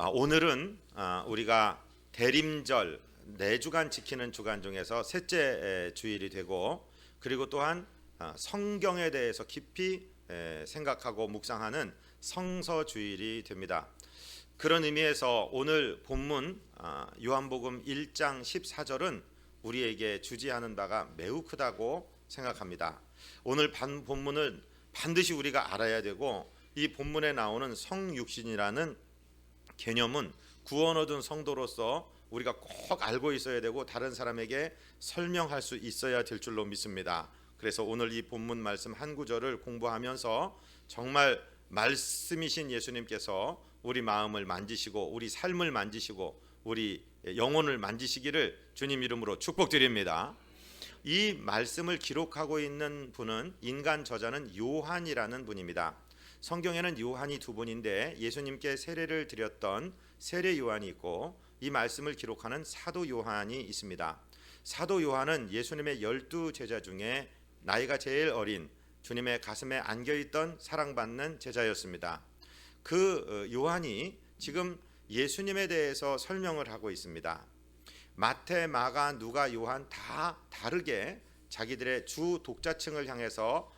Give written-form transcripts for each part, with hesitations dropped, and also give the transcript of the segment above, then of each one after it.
오늘은 우리가 대림절 4주간 지키는 주간 중에서 셋째 주일이 되고, 그리고 또한 성경에 대해서 깊이 생각하고 묵상하는 성서주일이 됩니다. 그런 의미에서 오늘 본문 요한복음 1장 14절은 우리에게 주지하는 바가 매우 크다고 생각합니다. 오늘 본문을 반드시 우리가 알아야 되고, 이 본문에 나오는 성육신이라는 개념은 구원 얻은 성도로서 우리가 꼭 알고 있어야 되고 다른 사람에게 설명할 수 있어야 될 줄로 믿습니다. 그래서 오늘 이 본문 말씀 한 구절을 공부하면서 정말 말씀이신 예수님께서 우리 마음을 만지시고 우리 삶을 만지시고 우리 영혼을 만지시기를 주님 이름으로 축복드립니다. 이 말씀을 기록하고 있는 분은 인간 저자는 요한이라는 분입니다. 성경에는 요한이 두 분인데 예수님께 세례를 드렸던 세례 요한이 있고, 이 말씀을 기록하는 사도 요한이 있습니다. 사도 요한은 예수님의 12 제자 중에 나이가 제일 어린, 주님의 가슴에 안겨있던 사랑받는 제자였습니다. 그 요한이 지금 예수님에 대해서 설명을 하고 있습니다. 마태, 마가, 누가, 요한 다 다르게 자기들의 주 독자층을 향해서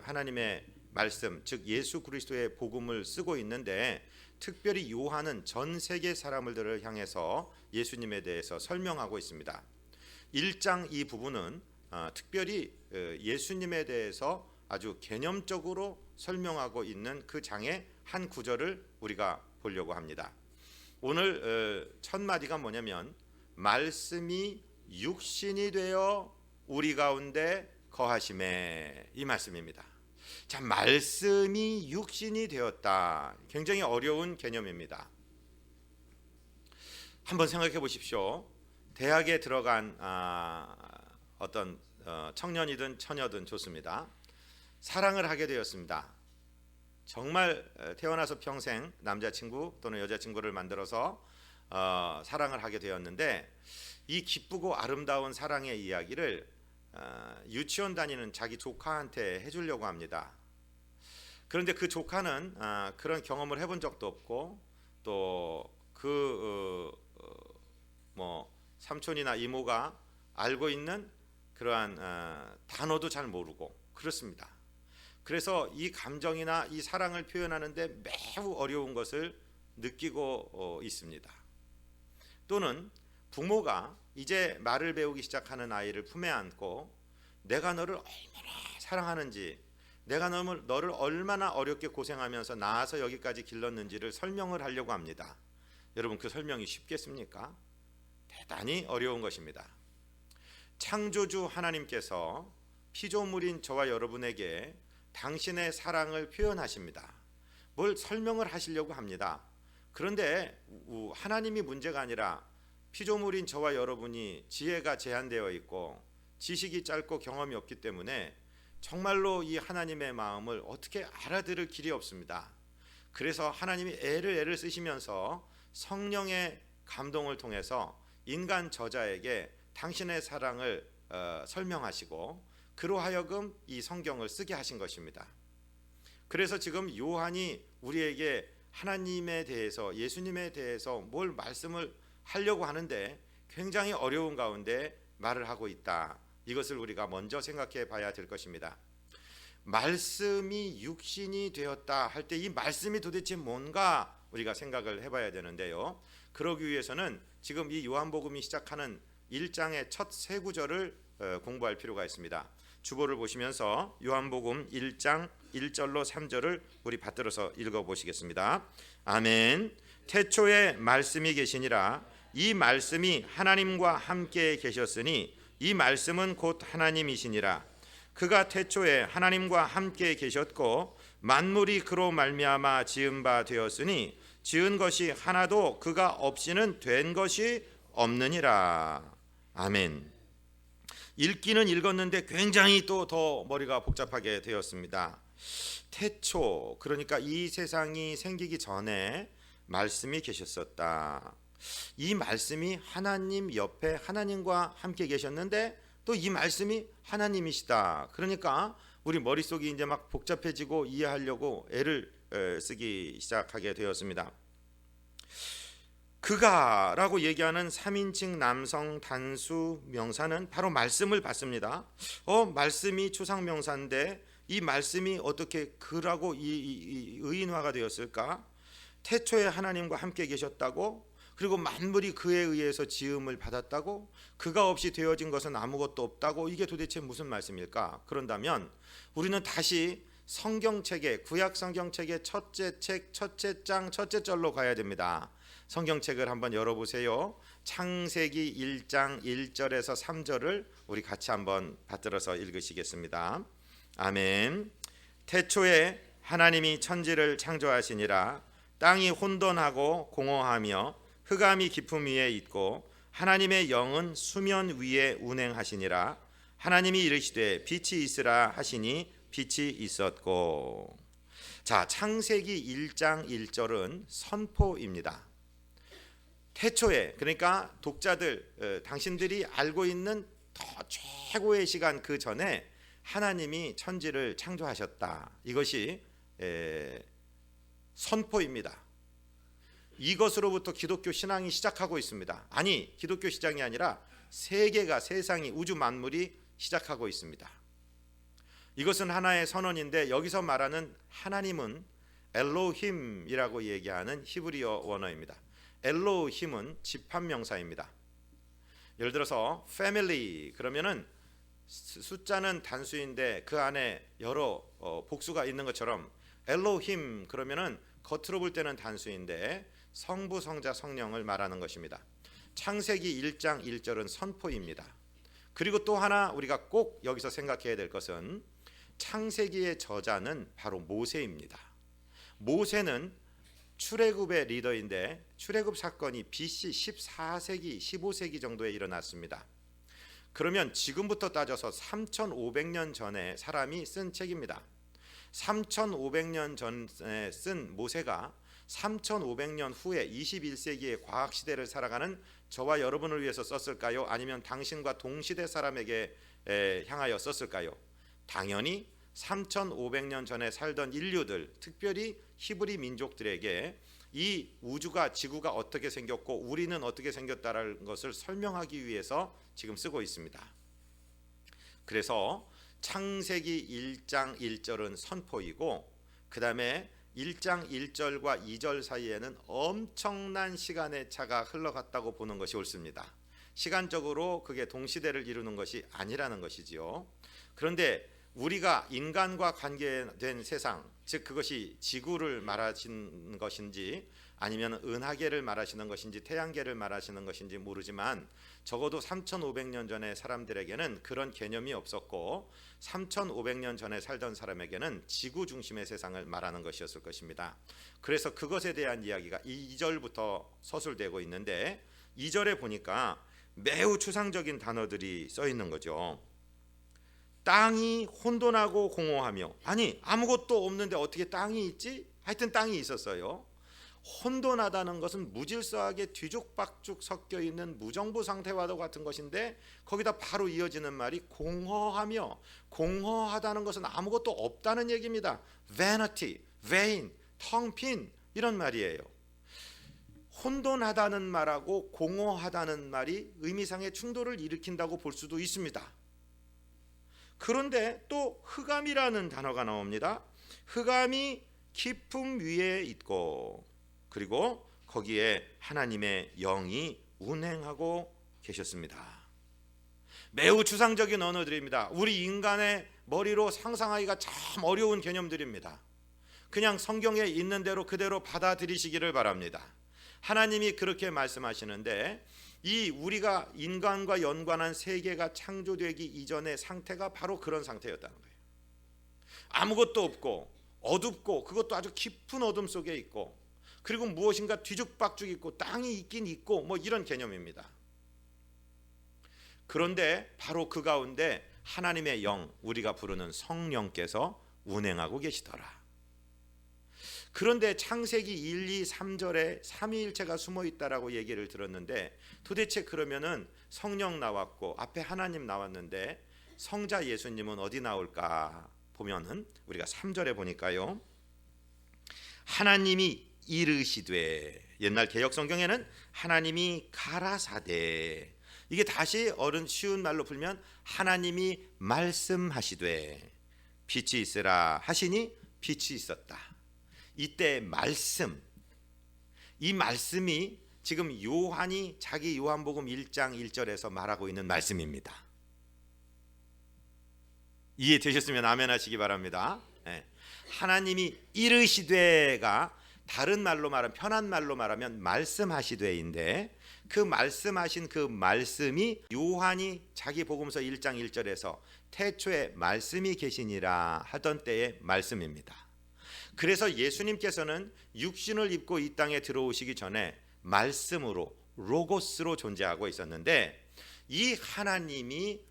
하나님의 말씀, 즉 예수 그리스도의 복음을 쓰고 있는데, 특별히 요한은 전 세계 사람들을 향해서 예수님에 대해서 설명하고 있습니다. 1장 이 부분은 특별히 예수님에 대해서 아주 개념적으로 설명하고 있는 그 장의 한 구절을 우리가 보려고 합니다. 오늘 첫 마디가 뭐냐면, 말씀이 육신이 되어 우리 가운데 거하심에, 이 말씀입니다. 자, 말씀이 육신이 되었다. 굉장히 어려운 개념입니다. 한번 생각해 보십시오. 대학에 들어간 어떤 청년이든 처녀든 좋습니다. 사랑을 하게 되었습니다. 정말 태어나서 평생 남자친구 또는 여자친구를 만들어서 사랑을 하게 되었는데, 이 기쁘고 아름다운 사랑의 이야기를 유치원 다니는 자기 조카한테 해주려고 합니다. 그런데 그 조카는 그런 경험을 해본 적도 없고, 또 그 삼촌이나 이모가 알고 있는 그러한 단어도 잘 모르고 그렇습니다. 그래서 이 감정이나 이 사랑을 표현하는데 매우 어려운 것을 느끼고 있습니다. 또는 부모가 이제 말을 배우기 시작하는 아이를 품에 안고 내가 너를 얼마나 사랑하는지, 내가 너를 얼마나 어렵게 고생하면서 낳아서 여기까지 길렀는지를 설명을 하려고 합니다. 여러분, 그 설명이 쉽겠습니까? 대단히 어려운 것입니다. 창조주 하나님께서 피조물인 저와 여러분에게 당신의 사랑을 표현하십니다. 뭘 설명을 하시려고 합니다. 그런데 하나님이 문제가 아니라 피조물인 저와 여러분이 지혜가 제한되어 있고 지식이 짧고 경험이 없기 때문에 정말로 이 하나님의 마음을 어떻게 알아들을 길이 없습니다. 그래서 하나님이 애를 쓰시면서 성령의 감동을 통해서 인간 저자에게 당신의 사랑을 설명하시고 그로 하여금 이 성경을 쓰게 하신 것입니다. 그래서 지금 요한이 우리에게 하나님에 대해서, 예수님에 대해서 뭘 말씀을 하려고 하는데 굉장히 어려운 가운데 말을 하고 있다. 이것을 우리가 먼저 생각해 봐야 될 것입니다. 말씀이 육신이 되었다 할 때 이 말씀이 도대체 뭔가 우리가 생각을 해봐야 되는데요. 그러기 위해서는 지금 이 요한복음이 시작하는 1장의 첫 세 구절을 공부할 필요가 있습니다. 주보를 보시면서 요한복음 1장 1절로 3절을 우리 받들어서 읽어보시겠습니다. 아멘. 태초에 말씀이 계시니라. 이 말씀이 하나님과 함께 계셨으니 이 말씀은 곧 하나님이시니라. 그가 태초에 하나님과 함께 계셨고 만물이 그로 말미암아 지은 바 되었으니 지은 것이 하나도 그가 없이는 된 것이 없느니라. 아멘. 읽기는 읽었는데 굉장히 또 더 머리가 복잡하게 되었습니다. 태초, 그러니까 이 세상이 생기기 전에 말씀이 계셨었다. 이 말씀이 하나님 옆에 하나님과 함께 계셨는데 또 이 말씀이 하나님이시다. 그러니까 우리 머릿속이 이제 막 복잡해지고 이해하려고 애를 쓰기 시작하게 되었습니다. 그가라고 얘기하는 3인칭 남성 단수 명사는 바로 말씀을 받습니다. 말씀이 추상 명사인데 이 말씀이 어떻게 그라고 이 의인화가 되었을까? 태초에 하나님과 함께 계셨다고, 그리고 만물이 그에 의해서 지음을 받았다고, 그가 없이 되어진 것은 아무것도 없다고, 이게 도대체 무슨 말씀일까? 그런다면 우리는 다시 성경책의, 구약 성경책의 첫째 책, 첫째 장, 첫째 절로 가야 됩니다. 성경책을 한번 열어보세요. 창세기 1장 1절에서 3절을 우리 같이 한번 받들어서 읽으시겠습니다. 아멘. 태초에 하나님이 천지를 창조하시니라. 땅이 혼돈하고 공허하며 흑암이 깊음 위에 있고 하나님의 영은 수면 위에 운행하시니라. 하나님이 이르시되 빛이 있으라 하시니 빛이 있었고. 자, 창세기 1장 1절은 선포입니다. 태초에, 그러니까 독자들, 당신들이 알고 있는 더 최고의 시간 그 전에 하나님이 천지를 창조하셨다. 이것이 선포입니다. 이것으로부터 기독교 신앙이 시작하고 있습니다. 아니, 기독교 시작이 아니라 세계가, 세상이, 우주 만물이 시작하고 있습니다. 이것은 하나의 선언인데 여기서 말하는 하나님은 엘로힘이라고 얘기하는 히브리어 원어입니다. 엘로힘은 집합명사입니다. 예를 들어서 family 그러면은 숫자는 단수인데 그 안에 여러 복수가 있는 것처럼 엘로힘 그러면은 겉으로 볼 때는 단수인데 성부, 성자, 성령을 말하는 것입니다. 창세기 1장 1절은 선포입니다. 그리고 또 하나 우리가 꼭 여기서 생각해야 될 것은 창세기의 저자는 바로 모세입니다. 모세는 출애굽의 리더인데 출애굽 사건이 BC 14세기, 15세기 정도에 일어났습니다. 그러면 지금부터 따져서 3500년 전에 사람이 쓴 책입니다. 3500년 전에 쓴 모세가 3500년 후에 21세기의 과학시대를 살아가는 저와 여러분을 위해서 썼을까요? 아니면 당신과 동시대 사람에게 향하여 썼을까요? 당연히 3500년 전에 살던 인류들, 특별히 히브리 민족들에게 이 우주가, 지구가 어떻게 생겼고 우리는 어떻게 생겼다는 것을 설명하기 위해서 지금 쓰고 있습니다. 그래서 창세기 1장 1절은 선포이고 그 다음에 1장 1절과 2절 사이에는 엄청난 시간의 차가 흘러갔다고 보는 것이 옳습니다. 시간적으로 그게 동시대를 이루는 것이 아니라는 것이지요. 그런데 우리가 인간과 관계된 세상, 즉 그것이 지구를 말하시는 것인지 아니면 은하계를 말하시는 것인지 태양계를 말하시는 것인지 모르지만 적어도 3500년 전에 사람들에게는 그런 개념이 없었고 3500년 전에 살던 사람에게는 지구 중심의 세상을 말하는 것이었을 것입니다. 그래서 그것에 대한 이야기가 2절부터 서술되고 있는데 2절에 보니까 매우 추상적인 단어들이 써 있는 거죠. 땅이 혼돈하고 공허하며, 아니 아무것도 없는데 어떻게 땅이 있지? 하여튼 땅이 있었어요. 혼돈하다는 것은 무질서하게 뒤죽박죽 섞여 있는 무정부 상태와도 같은 것인데 거기다 바로 이어지는 말이 공허하며, 공허하다는 것은 아무것도 없다는 얘기입니다. vanity, vain, 텅 빈 이런 말이에요. 혼돈하다는 말하고 공허하다는 말이 의미상의 충돌을 일으킨다고 볼 수도 있습니다. 그런데 또 흑암이라는 단어가 나옵니다. 흑암이 깊음 위에 있고 그리고 거기에 하나님의 영이 운행하고 계셨습니다. 매우 추상적인 언어들입니다. 우리 인간의 머리로 상상하기가 참 어려운 개념들입니다. 그냥 성경에 있는 대로 그대로 받아들이시기를 바랍니다. 하나님이 그렇게 말씀하시는데 이 우리가 인간과 연관한 세계가 창조되기 이전의 상태가 바로 그런 상태였다는 거예요. 아무것도 없고 어둡고 그것도 아주 깊은 어둠 속에 있고 그리고 무엇인가 뒤죽박죽 있고 땅이 있긴 있고 뭐 이런 개념입니다. 그런데 바로 그 가운데 하나님의 영, 우리가 부르는 성령께서 운행하고 계시더라. 그런데 창세기 1, 2, 3절에 삼위일체가 숨어 있다라고 얘기를 들었는데 도대체 그러면은 성령 나왔고 앞에 하나님 나왔는데 성자 예수님은 어디 나올까 보면은 우리가 3절에 보니까요. 하나님이 이르시되, 옛날 개역 성경에는 하나님이 가라사대, 이게 다시 쉬운 말로 풀면 하나님이 말씀하시되 빛이 있으라 하시니 빛이 있었다. 이때 말씀, 이 말씀이 지금 요한이 자기 요한복음 1장 1절에서 말하고 있는 말씀입니다. 이해되셨으면 아멘 하시기 바랍니다. 하나님이 이르시되가 다른 말로 말하면, 편한 말로 말하면 말씀하시되인데, 그 말씀하신 그 말씀이 요한이 자기 복음서 1장 1절에서 태초에 말씀이 계시니라 하던 때의 말씀입니다. 그래서 예수님께서는 육신을 입고 이 땅에 들어오시기 전에 말씀으로, 로고스로 존재하고 있었는데, 이 하나님이,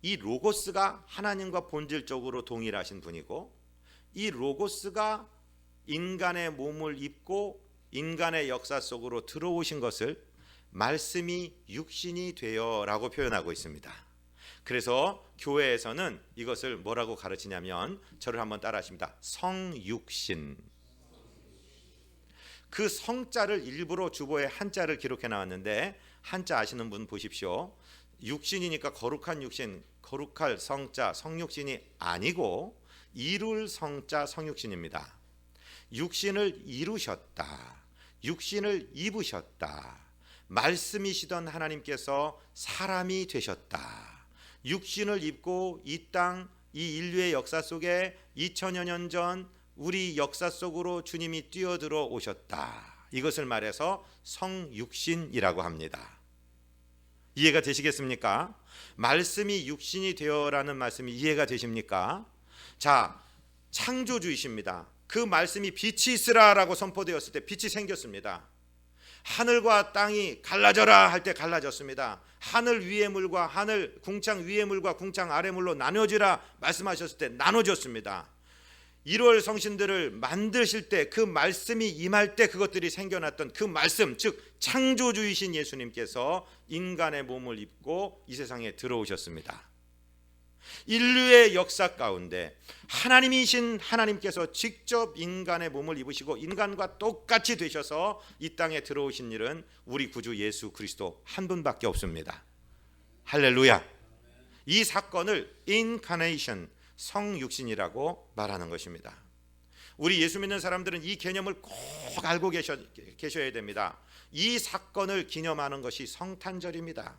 이 로고스가 하나님과 본질적으로 동일하신 분이고, 이 로고스가 인간의 몸을 입고 인간의 역사 속으로 들어오신 것을 말씀이 육신이 되어라고 표현하고 있습니다. 그래서 교회에서는 이것을 뭐라고 가르치냐면, 저를 한번 따라하십니다. 성육신. 그 성자를 일부러 주보에 한자를 기록해 나왔는데, 한자 아시는 분 보십시오. 육신이니까 거룩한 육신, 거룩할 성자, 성육신이 아니고 이룰 성자, 성육신입니다. 육신을 이루셨다, 육신을 입으셨다, 말씀이시던 하나님께서 사람이 되셨다, 육신을 입고 이 땅, 이 인류의 역사 속에 2000여 년 전 우리 역사 속으로 주님이 뛰어들어 오셨다, 이것을 말해서 성육신이라고 합니다. 이해가 되시겠습니까? 말씀이 육신이 되어라는 말씀이 이해가 되십니까? 자, 창조주이십니다. 그 말씀이 빛이 있으라라고 선포되었을 때 빛이 생겼습니다. 하늘과 땅이 갈라져라 할 때 갈라졌습니다. 하늘 위의 물과 하늘, 궁창 위의 물과 궁창 아래 물로 나눠지라 말씀하셨을 때 나눠졌습니다. 1월 성신들을 만드실 때, 그 말씀이 임할 때 그것들이 생겨났던 그 말씀, 즉 창조주이신 예수님께서 인간의 몸을 입고 이 세상에 들어오셨습니다. 인류의 역사 가운데 하나님이신 하나님께서 직접 인간의 몸을 입으시고 인간과 똑같이 되셔서 이 땅에 들어오신 일은 우리 구주 예수 그리스도 한 분밖에 없습니다. 할렐루야. 이 사건을 인카네이션, 성육신이라고 말하는 것입니다. 우리 예수 믿는 사람들은 이 개념을 꼭 알고 계셔야 됩니다. 이 사건을 기념하는 것이 성탄절입니다.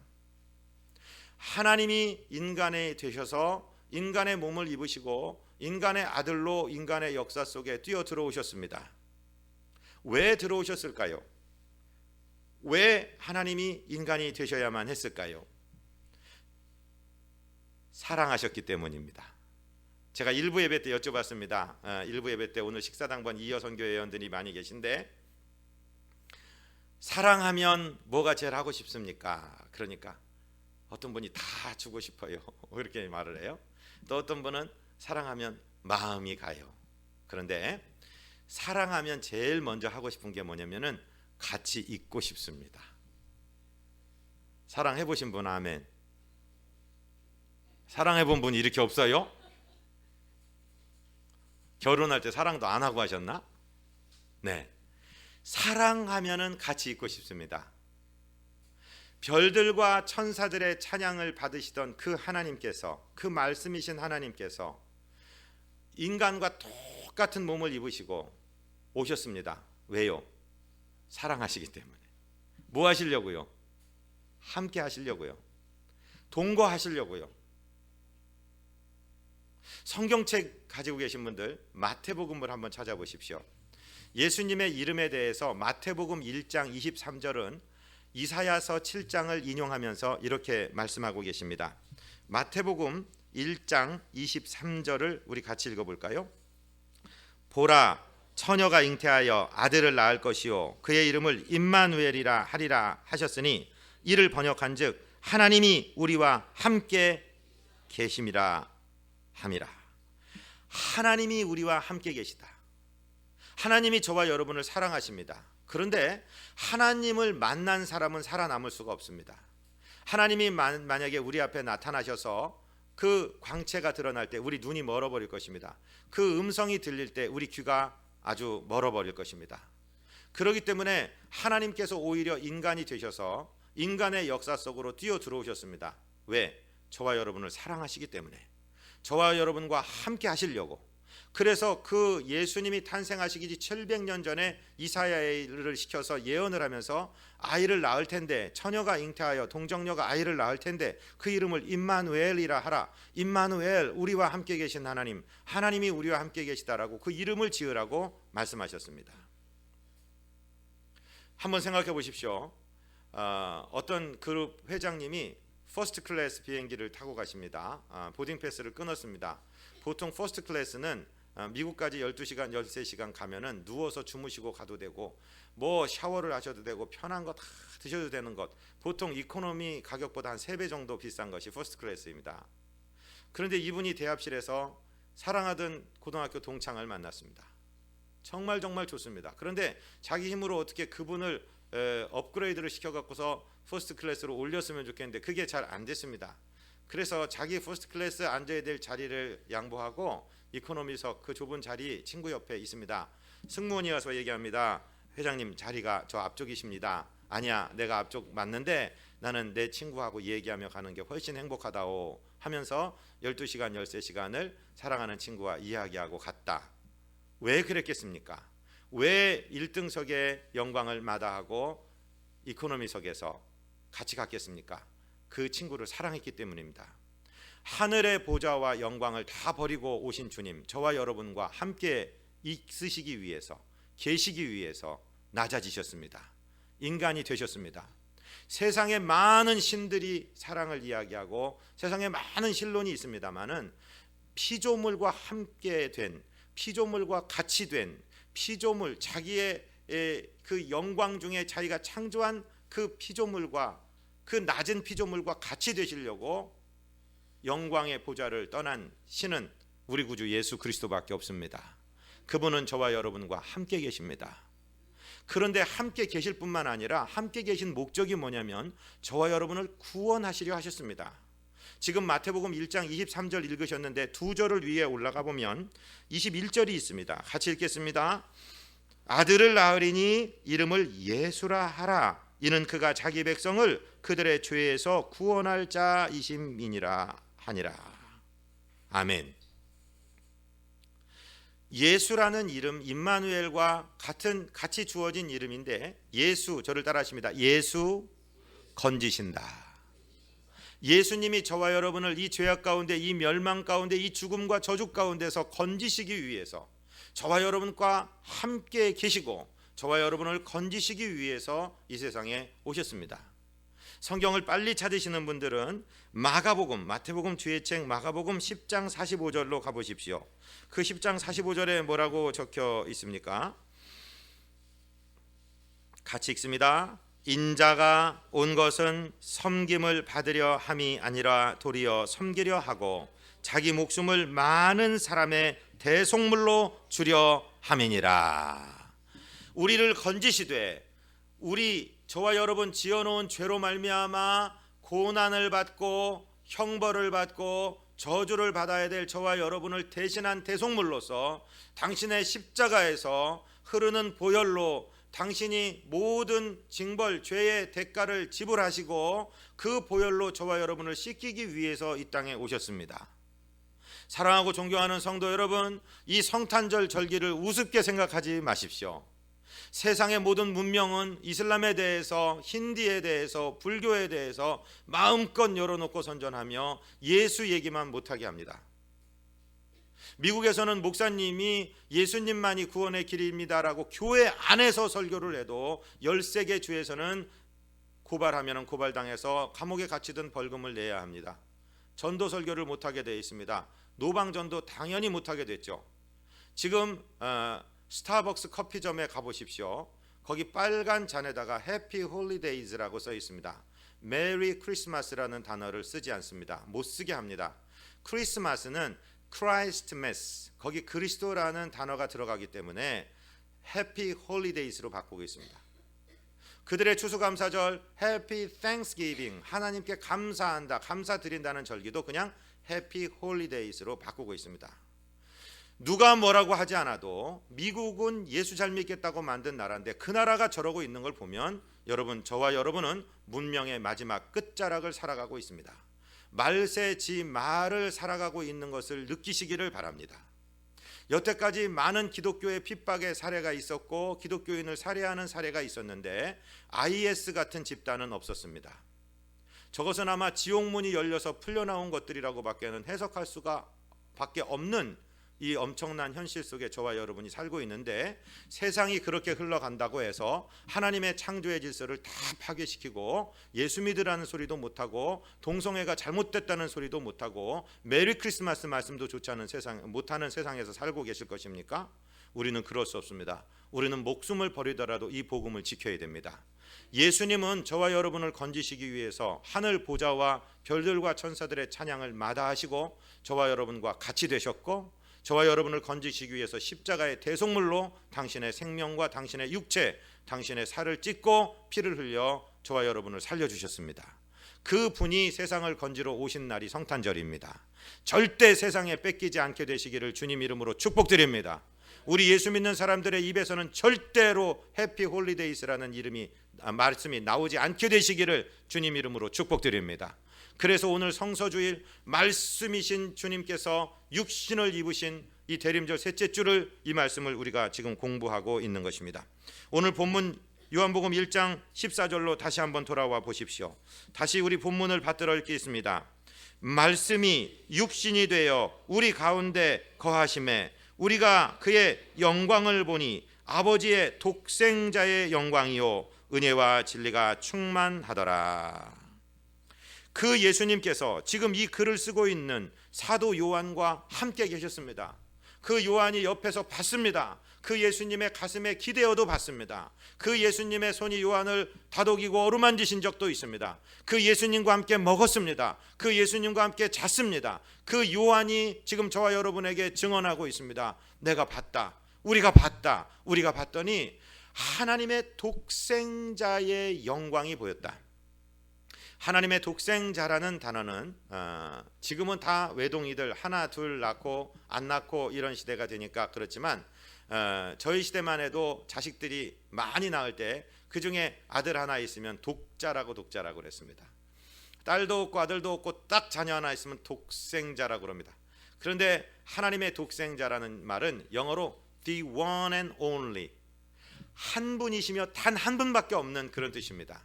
하나님이 인간이 되셔서 인간의 몸을 입으시고 인간의 아들로 인간의 역사 속에 뛰어 들어오셨습니다. 왜 들어오셨을까요? 왜 하나님이 인간이 되셔야만 했을까요? 사랑하셨기 때문입니다. 제가 일부 예배 때 여쭤봤습니다. 일부 예배 때 오늘 식사당번 이여선 교회 회원들이 많이 계신데, 사랑하면 뭐가 제일 하고 싶습니까? 그러니까 어떤 분이 다 주고 싶어요, 이렇게 말을 해요. 또 어떤 분은 사랑하면 마음이 가요. 그런데 사랑하면 제일 먼저 하고 싶은 게 뭐냐면은 같이 있고 싶습니다. 사랑해 보신 분 아멘. 사랑해 본 분이 이렇게 없어요? 결혼할 때 사랑도 안 하고 하셨나? 네. 사랑하면은 같이 있고 싶습니다. 별들과 천사들의 찬양을 받으시던 그 하나님께서, 그 말씀이신 하나님께서 인간과 똑같은 몸을 입으시고 오셨습니다. 왜요? 사랑하시기 때문에. 뭐 하시려고요? 함께 하시려고요. 동거하시려고요. 성경책 가지고 계신 분들 마태복음을 한번 찾아보십시오. 예수님의 이름에 대해서 마태복음 1장 23절은 이사야서 7장을 인용하면서 이렇게 말씀하고 계십니다. 마태복음 1장 23절을 우리 같이 읽어볼까요? 보라, 처녀가 잉태하여 아들을 낳을 것이요 그의 이름을 임마누엘이라 하리라 하셨으니, 이를 번역한즉 하나님이 우리와 함께 계심이라 함이라. 하나님이 우리와 함께 계시다. 하나님이 저와 여러분을 사랑하십니다. 그런데 하나님을 만난 사람은 살아남을 수가 없습니다. 하나님이 만약에 우리 앞에 나타나셔서 그 광채가 드러날 때 우리 눈이 멀어버릴 것입니다. 그 음성이 들릴 때 우리 귀가 아주 멀어버릴 것입니다. 그렇기 때문에 하나님께서 오히려 인간이 되셔서 인간의 역사 속으로 뛰어 들어오셨습니다. 왜? 저와 여러분을 사랑하시기 때문에, 저와 여러분과 함께 하시려고. 그래서 그 예수님이 탄생하시기 700년 전에 이사야를 시켜서 예언을 하면서 아이를 낳을 텐데, 처녀가 잉태하여 동정녀가 아이를 낳을 텐데 그 이름을 임마누엘이라 하라. 임마누엘, 우리와 함께 계신 하나님, 하나님이 우리와 함께 계시다라고 그 이름을 지으라고 말씀하셨습니다. 한번 생각해 보십시오. 어떤 그룹 회장님이 퍼스트 클래스 비행기를 타고 가십니다. 보딩 패스를 끊었습니다. 보통 퍼스트 클래스는 미국까지 12시간, 13시간 가면은 누워서 주무시고 가도 되고, 뭐 샤워를 하셔도 되고, 편한 거 다 드셔도 되는 것, 보통 이코노미 가격보다 한 3배 정도 비싼 것이 퍼스트 클래스입니다. 그런데 이분이 대합실에서 사랑하던 고등학교 동창을 만났습니다. 정말 좋습니다. 그런데 자기 힘으로 어떻게 그분을 업그레이드를 시켜갖고서 퍼스트 클래스로 올렸으면 좋겠는데 그게 잘 안 됐습니다. 그래서 자기 퍼스트 클래스 앉아야 될 자리를 양보하고 이코노미석, 그 좁은 자리 친구 옆에 있습니다. 승무원이 와서 얘기합니다. 회장님, 자리가 저 앞쪽이십니다. 아니야, 내가 앞쪽 맞는데 나는 내 친구하고 얘기하며 가는 게 훨씬 행복하다오 하면서 12시간, 13시간을 사랑하는 친구와 이야기하고 갔다. 왜 그랬겠습니까? 왜 1등석의 영광을 마다하고 이코노미석에서 같이 갔겠습니까? 그 친구를 사랑했기 때문입니다. 하늘의 보좌와 영광을 다 버리고 오신 주님, 저와 여러분과 함께 있으시기 위해서, 계시기 위해서 낮아지셨습니다. 인간이 되셨습니다. 세상에 많은 신들이 사랑을 이야기하고 세상에 많은 신론이 있습니다만은 피조물과 함께 된, 피조물과 같이 된, 피조물, 자기의 그 영광 중에 자기가 창조한 그 피조물과, 그 낮은 피조물과 같이 되시려고 영광의 보좌를 떠난 신은 우리 구주 예수 그리스도밖에 없습니다. 그분은 저와 여러분과 함께 계십니다. 그런데 함께 계실 뿐만 아니라 함께 계신 목적이 뭐냐면 저와 여러분을 구원하시려 하셨습니다. 지금 마태복음 1장 23절 읽으셨는데 2절을 위에 올라가 보면 21절이 있습니다. 같이 읽겠습니다. 아들을 낳으리니 이름을 예수라 하라. 이는 그가 자기 백성을 그들의 죄에서 구원할 자이심이니라 하니라. 아멘. 예수라는 이름, 임마누엘과 같이 주어진 이름인데, 예수, 저를 따라하십니다. 예수, 건지신다. 예수님이 저와 여러분을 이 죄악 가운데, 이 멸망 가운데, 이 죽음과 저주 가운데서 건지시기 위해서, 저와 여러분과 함께 계시고 저와 여러분을 건지시기 위해서 이 세상에 오셨습니다. 성경을 빨리 찾으시는 분들은 마가복음, 마태복음 뒤에 책 마가복음 10장 45절로 가보십시오. 그 10장 45절에 뭐라고 적혀 있습니까? 같이 읽습니다. 인자가 온 것은 섬김을 받으려 함이 아니라 도리어 섬기려 하고 자기 목숨을 많은 사람의 대속물로 주려 함이니라. 우리를 건지시되, 우리 저와 여러분 지어놓은 죄로 말미암아 고난을 받고 형벌을 받고 저주를 받아야 될 저와 여러분을 대신한 대속물로서 당신의 십자가에서 흐르는 보혈로 당신이 모든 징벌, 죄의 대가를 지불하시고 그 보혈로 저와 여러분을 씻기기 위해서 이 땅에 오셨습니다. 사랑하고 존경하는 성도 여러분, 이 성탄절 절기를 우습게 생각하지 마십시오. 세상의 모든 문명은 이슬람에 대해서, 힌두에 대해서, 불교에 대해서 마음껏 열어놓고 선전하며 예수 얘기만 못하게 합니다. 미국에서는 목사님이 예수님만이 구원의 길입니다라고 교회 안에서 설교를 해도 13개 주에서는 고발하면 고발당해서 감옥에 갇히든 벌금을 내야 합니다. 전도 설교를 못하게 되어 있습니다. 노방전도 당연히 못하게 됐죠. 지금 스타벅스 커피점에 가보십시오. 거기 빨간 잔에다가 해피 홀리데이즈라고 써 있습니다. 메리 크리스마스라는 단어를 쓰지 않습니다. 못 쓰게 합니다. 크리스마스는 크라이스트 메스, 거기 그리스도라는 단어가 들어가기 때문에 해피 홀리데이스로 바꾸고 있습니다. 그들의 추수감사절 해피 땡스기빙, 하나님께 감사한다, 감사드린다는 절기도 그냥 해피 홀리데이스로 바꾸고 있습니다. 누가 뭐라고 하지 않아도 미국은 예수 잘 믿겠다고 만든 나라인데 그 나라가 저러고 있는 걸 보면 여러분, 저와 여러분은 문명의 마지막 끝자락을 살아가고 있습니다. 말세지 말을 살아가고 있는 것을 느끼시기를 바랍니다. 여태까지 많은 기독교의 핍박의 사례가 있었고 기독교인을 살해하는 사례가 있었는데 IS 같은 집단은 없었습니다. 저것은 아마 지옥문이 열려서 풀려나온 것들이라고 밖에는 해석할 수가 밖에 없는 이 엄청난 현실 속에 저와 여러분이 살고 있는데, 세상이 그렇게 흘러간다고 해서 하나님의 창조의 질서를 다 파괴시키고 예수 믿으라는 소리도 못하고 동성애가 잘못됐다는 소리도 못하고 메리 크리스마스 말씀도 좋지 않은 세상, 못하는 세상에서 살고 계실 것입니까? 우리는 그럴 수 없습니다. 우리는 목숨을 버리더라도 이 복음을 지켜야 됩니다. 예수님은 저와 여러분을 건지시기 위해서 하늘 보좌와 별들과 천사들의 찬양을 마다하시고 저와 여러분과 같이 되셨고, 저와 여러분을 건지시기 위해서 십자가의 대속물로 당신의 생명과 당신의 육체, 당신의 살을 찢고 피를 흘려 저와 여러분을 살려주셨습니다. 그 분이 세상을 건지러 오신 날이 성탄절입니다. 절대 세상에 뺏기지 않게 되시기를 주님 이름으로 축복드립니다. 우리 예수 믿는 사람들의 입에서는 절대로 해피 홀리데이스라는 말씀이 나오지 않게 되시기를 주님 이름으로 축복드립니다. 그래서 오늘 성서주일 말씀이신 주님께서 육신을 입으신 이 대림절 셋째 주를, 이 말씀을 우리가 지금 공부하고 있는 것입니다. 오늘 본문 요한복음 1장 14절로 다시 한번 돌아와 보십시오. 다시 우리 본문을 받들어 읽겠습니다. 말씀이 육신이 되어 우리 가운데 거하심에 우리가 그의 영광을 보니 아버지의 독생자의 영광이요 은혜와 진리가 충만하더라. 그 예수님께서 지금 이 글을 쓰고 있는 사도 요한과 함께 계셨습니다. 그 요한이 옆에서 봤습니다. 그 예수님의 가슴에 기대어도 봤습니다. 그 예수님의 손이 요한을 다독이고 어루만지신 적도 있습니다. 그 예수님과 함께 먹었습니다. 그 예수님과 함께 잤습니다. 그 요한이 지금 저와 여러분에게 증언하고 있습니다. 내가 봤다. 우리가 봤다. 우리가 봤더니 하나님의 독생자의 영광이 보였다. 하나님의 독생자라는 단어는 지금은 다 외동이들 하나 둘 낳고 안 낳고 이런 시대가 되니까 그렇지만 저희 시대만 해도 자식들이 많이 낳을 때 그중에 아들 하나 있으면 독자라고 그랬습니다. 딸도 없고 아들도 없고 딱 자녀 하나 있으면 독생자라고 그럽니다. 그런데 하나님의 독생자라는 말은 영어로 the one and only, 한 분이시며 단 한 분밖에 없는 그런 뜻입니다.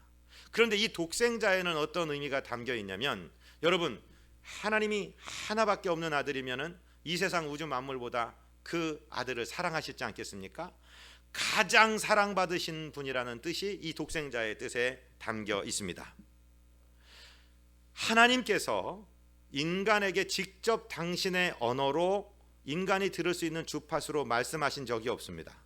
그런데 이 독생자에는 어떤 의미가 담겨 있냐면, 여러분, 하나님이 하나밖에 없는 아들이면은 이 세상 우주 만물보다 그 아들을 사랑하시지 않겠습니까? 가장 사랑받으신 분이라는 뜻이 이 독생자의 뜻에 담겨 있습니다. 하나님께서 인간에게 직접 당신의 언어로 인간이 들을 수 있는 주파수로 말씀하신 적이 없습니다.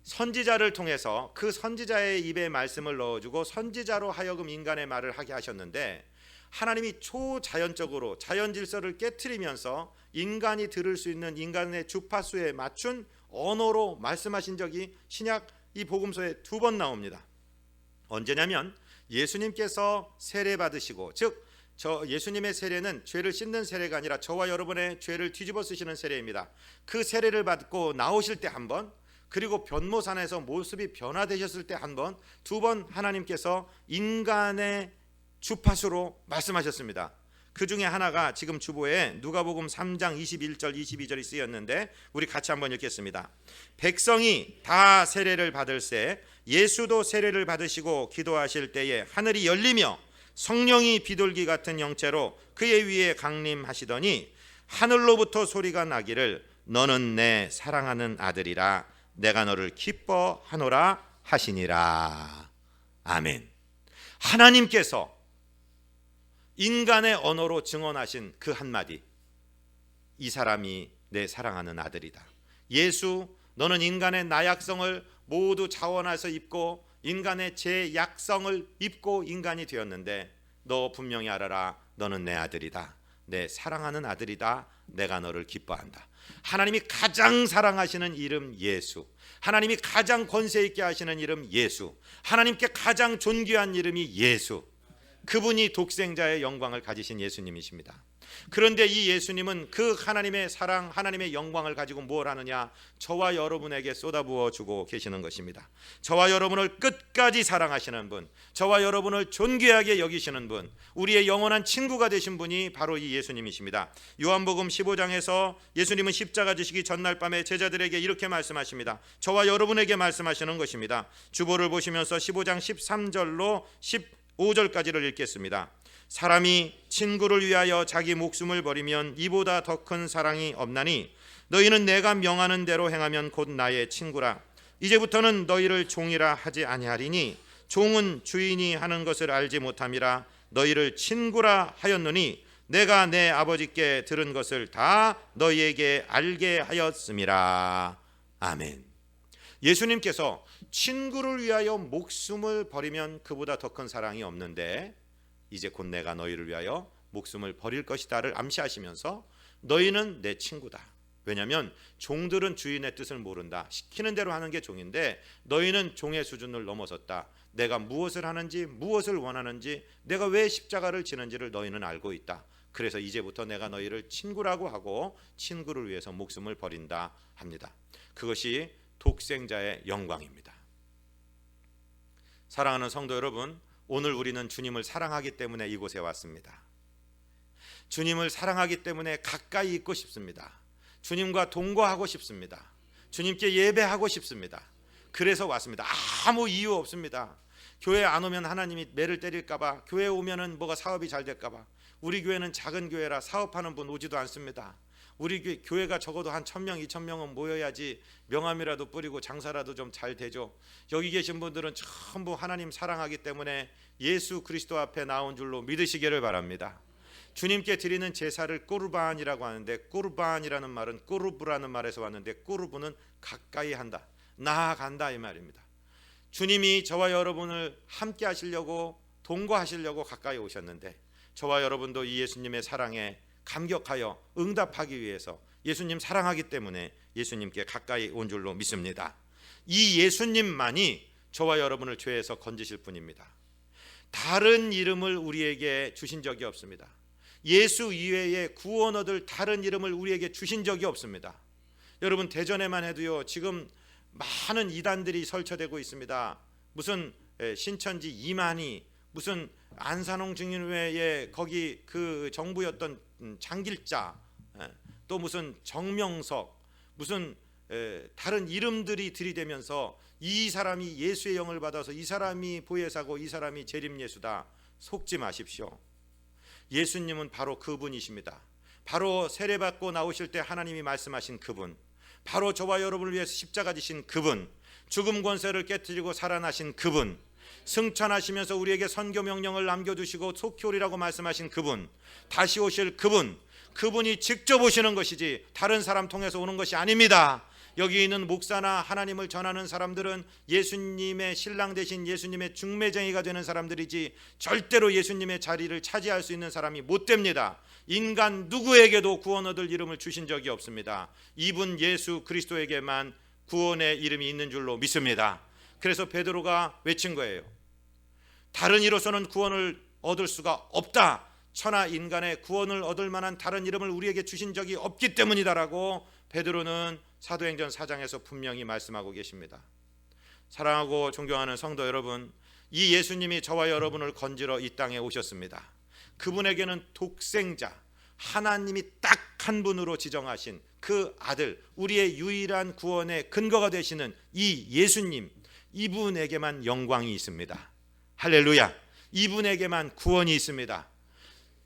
선지자를 통해서 그 선지자의 입에 말씀을 넣어주고 선지자로 하여금 인간의 말을 하게 하셨는데, 하나님이 초자연적으로 자연 질서를 깨트리면서 인간이 들을 수 있는 인간의 주파수에 맞춘 언어로 말씀하신 적이 신약 이 복음서에 2번 나옵니다. 언제냐면 예수님께서 세례 받으시고, 즉 예수님의 세례는 죄를 씻는 세례가 아니라 저와 여러분의 죄를 뒤집어 쓰시는 세례입니다. 그 세례를 받고 나오실 때 한 번, 그리고 변모산에서 모습이 변화되셨을 때 한 번, 2번 하나님께서 인간의 주파수로 말씀하셨습니다. 그 중에 하나가 지금 주보에 누가복음 3장 21절 22절이 쓰였는데 우리 같이 한번 읽겠습니다. 백성이 다 세례를 받을새 예수도 세례를 받으시고 기도하실 때에 하늘이 열리며 성령이 비둘기 같은 형체로 그의 위에 강림하시더니 하늘로부터 소리가 나기를 너는 내 사랑하는 아들이라 내가 너를 기뻐하노라 하시니라. 아멘. 하나님께서 인간의 언어로 증언하신 그 한마디, 이 사람이 내 사랑하는 아들이다. 예수, 너는 인간의 나약성을 모두 자원해서 입고 인간의 제 약성을 입고 인간이 되었는데 너 분명히 알아라. 너는 내 아들이다. 내 사랑하는 아들이다. 내가 너를 기뻐한다. 하나님이 가장 사랑하시는 이름 예수, 하나님이 가장 권세 있게 하시는 이름 예수, 하나님께 가장 존귀한 이름이 예수. 그분이 독생자의 영광을 가지신 예수님이십니다. 그런데 이 예수님은 그 하나님의 사랑, 하나님의 영광을 가지고 뭘 하느냐? 저와 여러분에게 쏟아부어 주고 계시는 것입니다. 저와 여러분을 끝까지 사랑하시는 분, 저와 여러분을 존귀하게 여기시는 분, 우리의 영원한 친구가 되신 분이 바로 이 예수님이십니다. 요한복음 15장에서 예수님은 십자가 지시기 전날 밤에 제자들에게 이렇게 말씀하십니다. 저와 여러분에게 말씀하시는 것입니다. 주보를 보시면서 15장 13절로 15절까지를 읽겠습니다. 사람이 친구를 위하여 자기 목숨을 버리면 이보다 더 큰 사랑이 없나니 너희는 내가 명하는 대로 행하면 곧 나의 친구라. 이제부터는 너희를 종이라 하지 아니하리니 종은 주인이 하는 것을 알지 못함이라. 너희를 친구라 하였노니 내가 내 아버지께 들은 것을 다 너희에게 알게 하였음이라. 아멘. 예수님께서 친구를 위하여 목숨을 버리면 그보다 더 큰 사랑이 없는데 이제 곧 내가 너희를 위하여 목숨을 버릴 것이다를 암시하시면서 너희는 내 친구다. 왜냐하면 종들은 주인의 뜻을 모른다. 시키는 대로 하는 게 종인데 너희는 종의 수준을 넘어섰다. 내가 무엇을 하는지, 무엇을 원하는지, 내가 왜 십자가를 지는지를 너희는 알고 있다. 그래서 이제부터 내가 너희를 친구라고 하고 친구를 위해서 목숨을 버린다 합니다. 그것이 독생자의 영광입니다. 사랑하는 성도 여러분, 오늘 우리는 주님을 사랑하기 때문에 이곳에 왔습니다. 주님을 사랑하기 때문에 가까이 있고 싶습니다. 주님과 동거하고 싶습니다. 주님께 예배하고 싶습니다. 그래서 왔습니다. 아무 이유 없습니다. 교회 안 오면 하나님이 매를 때릴까 봐, 교회 오면은 뭐가 사업이 잘 될까 봐. 우리 교회는 작은 교회라 사업하는 분 오지도 않습니다. 우리 교회가 적어도 한 1000명, 2000명은 모여야지 명함이라도 뿌리고 장사라도 좀 잘 되죠. 여기 계신 분들은 전부 하나님 사랑하기 때문에 예수 그리스도 앞에 나온 줄로 믿으시기를 바랍니다. 주님께 드리는 제사를 꾸르반이라고 하는데, 꾸르반이라는 말은 꾸르브라는 말에서 왔는데, 꾸르브는 가까이 한다, 나아간다 이 말입니다. 주님이 저와 여러분을 함께 하시려고, 동거하시려고 가까이 오셨는데, 저와 여러분도 이 예수님의 사랑에 감격하여 응답하기 위해서 예수님 사랑하기 때문에 예수님께 가까이 온 줄로 믿습니다. 이 예수님만이 저와 여러분을 죄에서 건지실 분입니다. 다른 이름을 우리에게 주신 적이 없습니다. 예수 이외에 구원 얻을 다른 이름을 우리에게 주신 적이 없습니다. 여러분, 대전에만 해도요, 지금 많은 이단들이 설쳐되고 있습니다. 무슨 신천지 이만희, 무슨 안산홍 증인회에 거기 그 정부였던 장길자, 또 무슨 정명석, 무슨 다른 이름들이 들이대면서 이 사람이 예수의 영을 받아서 이 사람이 보혜사고 이 사람이 재림예수다. 속지 마십시오. 예수님은 바로 그분이십니다. 바로 세례받고 나오실 때 하나님이 말씀하신 그분, 바로 저와 여러분을 위해서 십자가 지신 그분, 죽음 권세를 깨뜨리고 살아나신 그분, 승천하시면서 우리에게 선교 명령을 남겨두시고 속히 오리라고 말씀하신 그분, 다시 오실 그분, 그분이 직접 오시는 것이지 다른 사람 통해서 오는 것이 아닙니다. 여기 있는 목사나 하나님을 전하는 사람들은 예수님의 신랑 되신 예수님의 중매쟁이가 되는 사람들이지 절대로 예수님의 자리를 차지할 수 있는 사람이 못 됩니다. 인간 누구에게도 구원 얻을 이름을 주신 적이 없습니다. 이분 예수 그리스도에게만 구원의 이름이 있는 줄로 믿습니다. 그래서 베드로가 외친 거예요. 다른 이로서는 구원을 얻을 수가 없다. 천하 인간의 구원을 얻을 만한 다른 이름을 우리에게 주신 적이 없기 때문이다라고 베드로는 사도행전 4장에서 분명히 말씀하고 계십니다. 사랑하고 존경하는 성도 여러분, 이 예수님이 저와 여러분을 건지러 이 땅에 오셨습니다. 그분에게는 독생자, 하나님이 딱 한 분으로 지정하신 그 아들, 우리의 유일한 구원의 근거가 되시는 이 예수님, 이분에게만 영광이 있습니다. 할렐루야. 이분에게만 구원이 있습니다.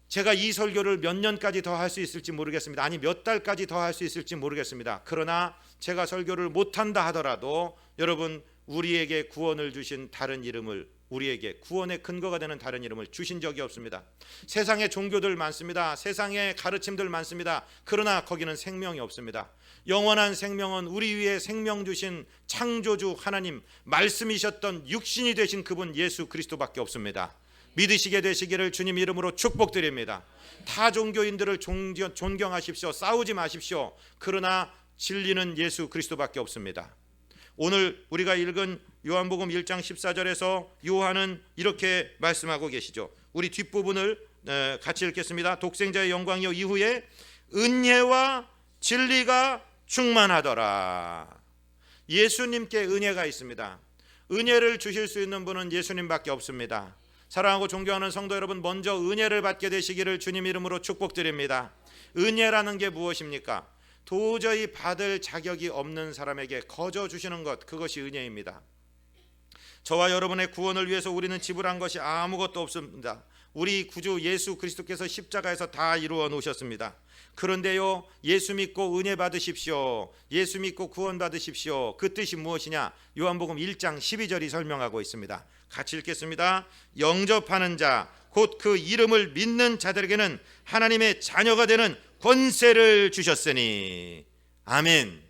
제가 이 설교를 몇 년까지 더 할 수 있을지 모르겠습니다. 아니 몇 달까지 더 할 수 있을지 모르겠습니다. 그러나 제가 설교를 못한다 하더라도 여러분, 우리에게 구원을 주신 다른 이름을, 우리에게 구원의 근거가 되는 다른 이름을 주신 적이 없습니다. 세상에 종교들 많습니다. 세상에 가르침들 많습니다. 그러나 거기는 생명이 없습니다. 영원한 생명은 우리 위에 생명 주신 창조주 하나님, 말씀이셨던 육신이 되신 그분 예수 그리스도밖에 없습니다. 믿으시게 되시기를 주님 이름으로 축복드립니다. 타 종교인들을 존경하십시오. 싸우지 마십시오. 그러나 진리는 예수 그리스도밖에 없습니다. 오늘 우리가 읽은 요한복음 1장 14절에서 요한은 이렇게 말씀하고 계시죠. 우리 뒷부분을 같이 읽겠습니다. 독생자의 영광이요 이후에 은혜와 진리가 충만하더라. 예수님께 은혜가 있습니다. 은혜를 주실 수 있는 분은 예수님밖에 없습니다. 사랑하고 존경하는 성도 여러분, 먼저 은혜를 받게 되시기를 주님 이름으로 축복드립니다. 은혜라는 게 무엇입니까? 도저히 받을 자격이 없는 사람에게 거저 주시는 것, 그것이 은혜입니다. 저와 여러분의 구원을 위해서 우리는 지불한 것이 아무것도 없습니다. 우리 구주 예수 그리스도께서 십자가에서 다 이루어 놓으셨습니다. 그런데요, 예수 믿고 은혜 받으십시오, 예수 믿고 구원 받으십시오, 그 뜻이 무엇이냐? 요한복음 1장 12절이 설명하고 있습니다. 같이 읽겠습니다. 영접하는 자, 곧 그 이름을 믿는 자들에게는 하나님의 자녀가 되는 권세를 주셨으니. 아멘.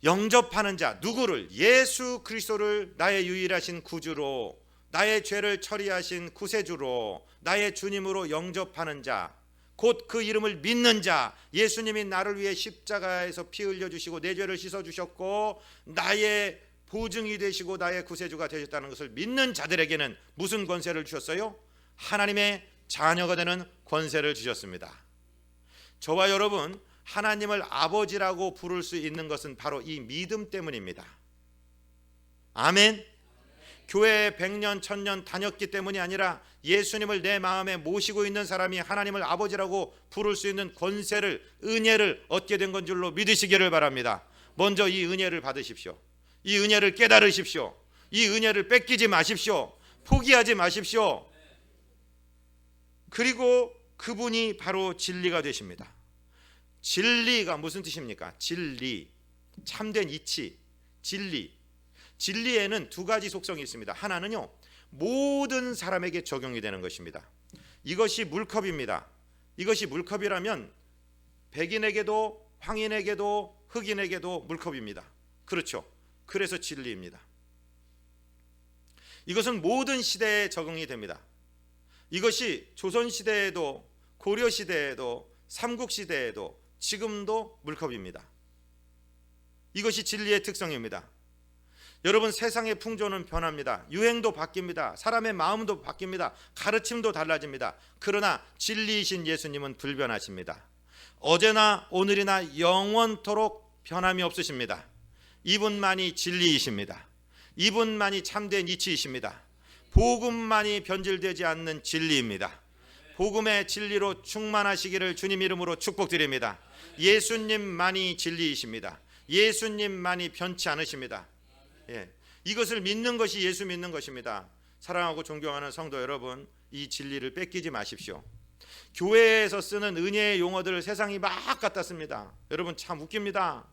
영접하는 자, 누구를? 예수 그리스도를 나의 유일하신 구주로, 나의 죄를 처리하신 구세주로, 나의 주님으로 영접하는 자, 곧 그 이름을 믿는 자, 예수님이 나를 위해 십자가에서 피 흘려주시고 내 죄를 씻어주셨고 나의 보증이 되시고 나의 구세주가 되셨다는 것을 믿는 자들에게는 무슨 권세를 주셨어요? 하나님의 자녀가 되는 권세를 주셨습니다. 저와 여러분, 하나님을 아버지라고 부를 수 있는 것은 바로 이 믿음 때문입니다. 아멘. 교회에 100년 1000년 다녔기 때문이 아니라 예수님을 내 마음에 모시고 있는 사람이 하나님을 아버지라고 부를 수 있는 권세를, 은혜를 얻게 된 건 줄로 믿으시기를 바랍니다. 먼저 이 은혜를 받으십시오. 이 은혜를 깨달으십시오. 이 은혜를 뺏기지 마십시오. 포기하지 마십시오. 그리고 그분이 바로 진리가 되십니다. 진리가 무슨 뜻입니까? 진리, 참된 이치, 진리. 진리에는 두 가지 속성이 있습니다. 하나는요, 모든 사람에게 적용이 되는 것입니다. 이것이 물컵입니다. 이것이 물컵이라면 백인에게도 황인에게도 흑인에게도 물컵입니다. 그렇죠? 그래서 진리입니다. 이것은 모든 시대에 적용이 됩니다. 이것이 조선시대에도 고려시대에도 삼국시대에도 지금도 물컵입니다. 이것이 진리의 특성입니다. 여러분, 세상의 풍조는 변합니다. 유행도 바뀝니다. 사람의 마음도 바뀝니다. 가르침도 달라집니다. 그러나 진리이신 예수님은 불변하십니다. 어제나 오늘이나 영원토록 변함이 없으십니다. 이분만이 진리이십니다. 이분만이 참된 이치이십니다. 복음만이 변질되지 않는 진리입니다. 복음의 진리로 충만하시기를 주님 이름으로 축복드립니다. 예수님만이 진리이십니다. 예수님만이 변치 않으십니다. 이것을 믿는 것이 예수 믿는 것입니다. 사랑하고 존경하는 성도 여러분, 이 진리를 뺏기지 마십시오. 교회에서 쓰는 은혜의 용어들을 세상이 막 갖다 씁니다. 여러분, 참 웃깁니다.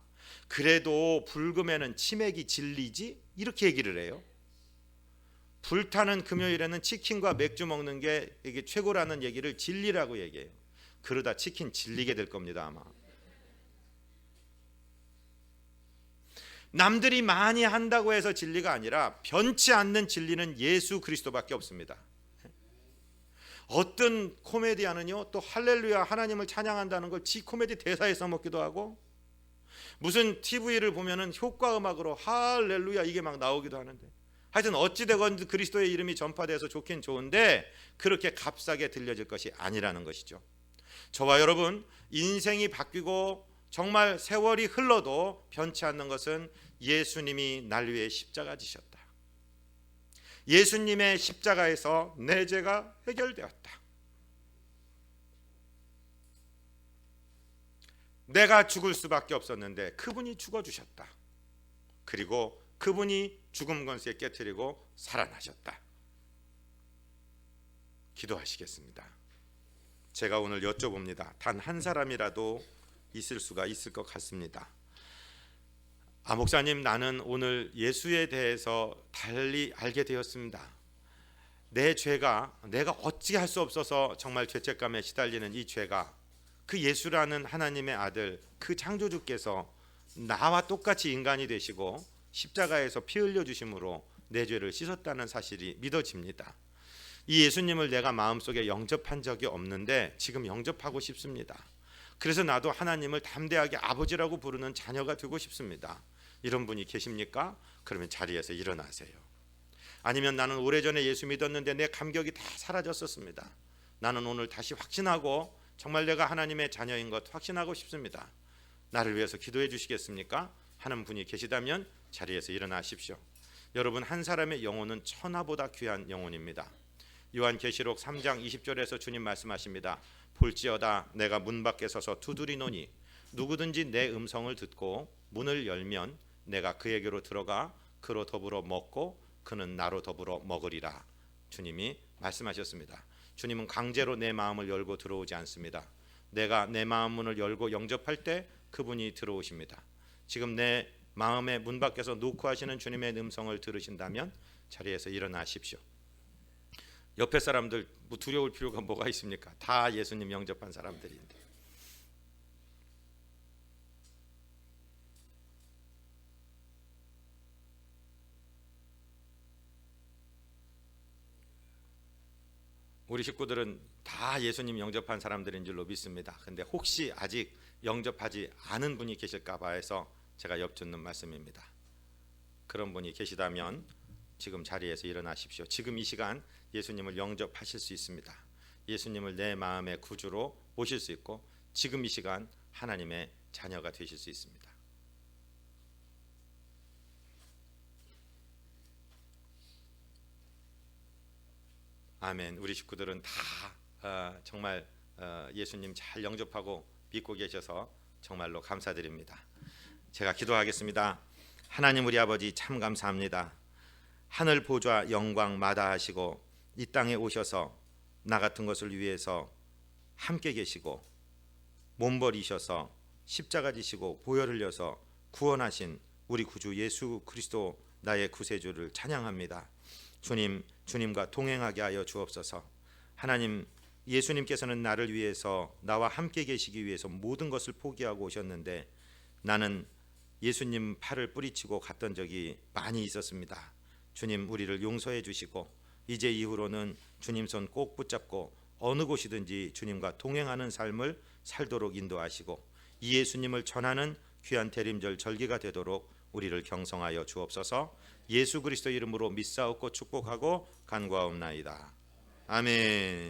그래도 불금에는 치맥이 진리지? 이렇게 얘기를 해요. 불타는 금요일에는 치킨과 맥주 먹는 게 이게 최고라는 얘기를 진리라고 얘기해요. 그러다 치킨 질리게 될 겁니다, 아마. 남들이 많이 한다고 해서 진리가 아니라 변치 않는 진리는 예수 그리스도밖에 없습니다. 어떤 코미디언은요, 또 할렐루야 하나님을 찬양한다는 걸 지 코미디 대사에 써먹기도 하고, 무슨 TV를 보면은 효과 음악으로 할렐루야 이게 막 나오기도 하는데, 하여튼 어찌되건 그리스도의 이름이 전파돼서 좋긴 좋은데 그렇게 값싸게 들려질 것이 아니라는 것이죠. 저와 여러분, 인생이 바뀌고 정말 세월이 흘러도 변치 않는 것은 예수님이 날 위해 십자가 지셨다. 예수님의 십자가에서 내 죄가 해결되었다. 내가 죽을 수밖에 없었는데 그분이 죽어주셨다. 그리고 그분이 죽음 권세 깨뜨리고 살아나셨다. 기도하시겠습니다. 제가 오늘 여쭤봅니다. 단 한 사람이라도 있을 수가 있을 것 같습니다. 아, 목사님, 나는 오늘 예수에 대해서 달리 알게 되었습니다. 내 죄가, 내가 어찌 할 수 없어서 정말 죄책감에 시달리는 이 죄가, 그 예수라는 하나님의 아들, 그 창조주께서 나와 똑같이 인간이 되시고 십자가에서 피 흘려주심으로 내 죄를 씻었다는 사실이 믿어집니다. 이 예수님을 내가 마음속에 영접한 적이 없는데 지금 영접하고 싶습니다. 그래서 나도 하나님을 담대하게 아버지라고 부르는 자녀가 되고 싶습니다. 이런 분이 계십니까? 그러면 자리에서 일어나세요. 아니면 나는 오래전에 예수 믿었는데 내 감격이 다 사라졌었습니다. 나는 오늘 다시 확신하고 정말 내가 하나님의 자녀인 것 확신하고 싶습니다. 나를 위해서 기도해 주시겠습니까? 하는 분이 계시다면 자리에서 일어나십시오. 여러분, 한 사람의 영혼은 천하보다 귀한 영혼입니다. 요한계시록 3장 20절에서 주님 말씀하십니다. 볼지어다 내가 문 밖에 서서 두드리노니 누구든지 내 음성을 듣고 문을 열면 내가 그에게로 들어가 그로 더불어 먹고 그는 나로 더불어 먹으리라. 주님이 말씀하셨습니다. 주님은 강제로 내 마음을 열고 들어오지 않습니다. 내가 내 마음 문을 열고 영접할 때 그분이 들어오십니다. 지금 내 마음의 문 밖에서 놓고 하시는 주님의 음성을 들으신다면 자리에서 일어나십시오. 옆에 사람들 뭐 두려울 필요가 뭐가 있습니까? 다 예수님 영접한 사람들인데. 우리 식구들은 다 예수님 영접한 사람들인 줄로 믿습니다. 근데 혹시 아직 영접하지 않은 분이 계실까 봐 해서 제가 엿듣는 말씀입니다. 그런 분이 계시다면 지금 자리에서 일어나십시오. 지금 이 시간 예수님을 영접하실 수 있습니다. 예수님을 내 마음의 구주로 모실 수 있고 지금 이 시간 하나님의 자녀가 되실 수 있습니다. 아멘. 우리 식구들은 다 정말 예수님 잘 영접하고 믿고 계셔서 정말로 감사드립니다. 제가 기도하겠습니다. 하나님 우리 아버지 참 감사합니다. 하늘 보좌 영광 마다하시고 이 땅에 오셔서 나 같은 것을 위해서 함께 계시고 몸버리셔서 십자가 지시고 보혈 흘려서 구원하신 우리 구주 예수 그리스도 나의 구세주를 찬양합니다. 주님, 주님과 동행하게 하여 주옵소서. 하나님, 예수님께서는 나를 위해서 나와 함께 계시기 위해서 모든 것을 포기하고 오셨는데 나는 예수님 팔을 뿌리치고 갔던 적이 많이 있었습니다. 주님, 우리를 용서해 주시고 이제 이후로는 주님 손 꼭 붙잡고 어느 곳이든지 주님과 동행하는 삶을 살도록 인도하시고 이 예수님을 전하는 귀한 대림절 절기가 되도록 우리를 경성하여 주옵소서. 예수 그리스도 이름으로 믿사옵고 축복하고 간구하옵나이다. 아멘.